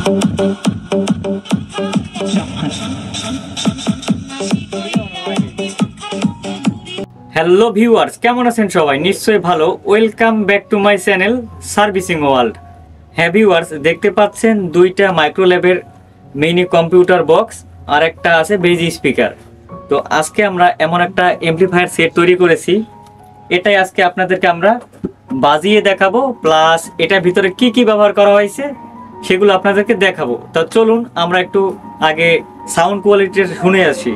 Hello viewers, কেমন আছেন সবাই? নিশ্চয়ই ভালো। Welcome back to my channel servicing world. হ্যাঁ ভিউয়ার্স, দেখতে পাচ্ছেন দুইটা মাইক্রোল্যাবের মিনি কম্পিউটার বক্স আর একটা আছে বেজ স্পিকার। তো আজকে আমরা এমন একটা অ্যাম্পলিফায়ার সেট তৈরি করেছি, এটাই আজকে আপনাদেরকে আমরা বাজিয়ে দেখাবো, প্লাস এটার ভিতরে কি কি ব্যবহার করা হয়েছে সেগুলো আপনাদেরকে দেখাবো। তো চলুন আমরা একটু আগে সাউন্ড কোয়ালিটি শুনে আসি।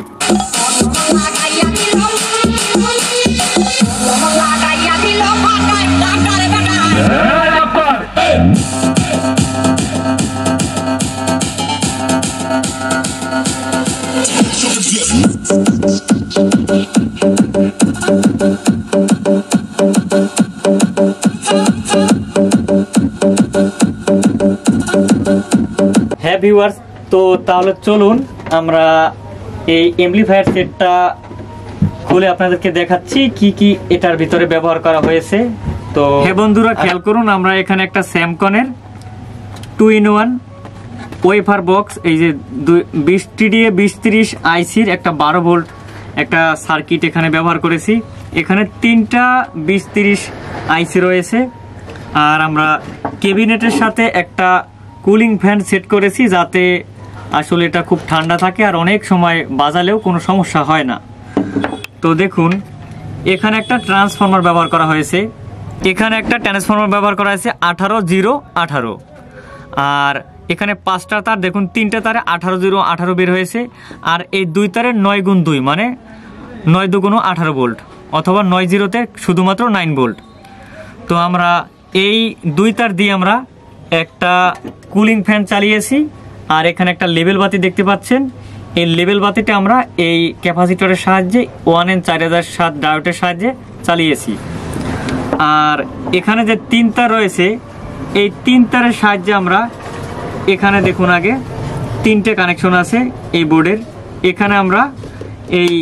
হ্যাঁ ভিউয়ার্স, তো তাহলে চলুন আমরা এই অ্যাম্পলিফায়ার সেটটা খুলে আপনাদেরকে দেখাচ্ছি কি কি এটার ভিতরে ব্যবহার করা হয়েছে। তো হ্যাঁ বন্ধুরা, খেয়াল করুন, আমরা এখানে একটা স্যামকনের 2-in-1 ওয়েফার বক্স, এই যে TDA2030 ICর একটা 12 ভোল্ট একটা সার্কিট এখানে ব্যবহার করেছি। এখানে 3টা 2030 IC রয়েছে, আর আমরা ক্যাবিনেটের সাথে একটা কুলিং ফ্যান সেট করেছি যাতে আসলে এটা খুব ঠান্ডা থাকে আর অনেক সময় বাজালেও কোনো সমস্যা হয় না। তো দেখুন, এখানে একটা ট্রান্সফর্মার ব্যবহার করা হয়েছে, 18018 আর এখানে 5টা তার, দেখুন 3টা তারে 18018 বের হয়েছে, আর এই 2 তারের 9x2 মানে 9×2 ভোল্ট, অথবা 90-তে শুধুমাত্র 9 ভোল্ট। তো আমরা এই 2 তার দিয়ে আমরা একটা কুলিং ফ্যান চালিয়েছি, আর এখানে একটা লেভেল বাতি দেখতে পাচ্ছেন। এই লেভেল বাতিটা আমরা এই ক্যাপাসিটরের সাহায্যে 1N4007 ডায়োডের সাহায্যে চালিয়েছি। আর এখানে যে 3 তার রয়েছে, এই 3 তারের সাহায্যে আমরা এখানে দেখুন আগে 3টে কানেকশন আছে এই বোর্ডের, এখানে আমরা এই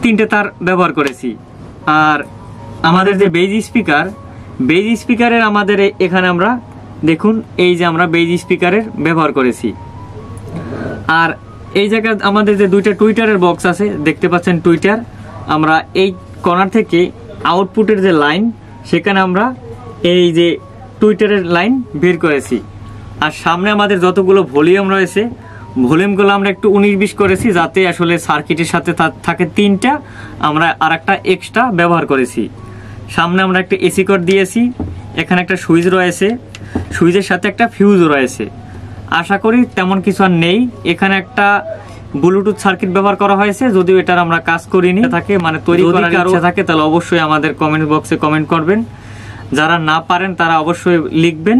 3টে তার ব্যবহার করেছি। আর আমাদের যে বেজ স্পিকারের আমাদের এখানে আমরা দেখুন এই যে আমরা বেজ স্পিকারের ব্যবহার করেছি। আর এই জায়গায় আমাদের যে 2টা টুইটারের বক্স আছে দেখতে পাচ্ছেন, টুইটার আমরা এই কর্নার থেকে আউটপুটের যে লাইন সেখানে আমরা এই যে টুইটারের লাইন বের করেছি। আর সামনে আমাদের যতগুলো ভলিউম রয়েছে, ভলিউমগুলো আমরা একটু 19-20 করেছি যাতে আসলে সার্কিটের সাথে থাকে 3টা, আমরা আর একটা এক্সট্রা ব্যবহার করেছি। সামনে আমরা একটা এসি কর্ড দিয়েছি, এখানে একটা সুইচ রয়েছে, সুইচের সাথে একটা ফিউজও রয়েছে। আশা করি তেমন কিছু আর নেই। এখানে একটা ব্লুটুথ সার্কিট ব্যবহার করা হয়েছে, যদিও এটার আমরা কাজ করিনি থাকে, মানে তৈরি করার ইচ্ছা থাকে তাহলে অবশ্যই আমাদের কমেন্ট বক্সে কমেন্ট করবেন। যারা না পারেন তারা অবশ্যই লিখবেন,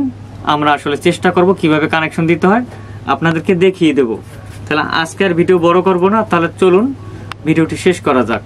আমরা আসলে চেষ্টা করব কিভাবে কানেকশন দিতে হয় আপনাদেরকে দেখিয়ে দেব। তাহলে আজকে আর ভিডিও বড় করব না, তাহলে চলুন ভিডিওটি শেষ করা যাক।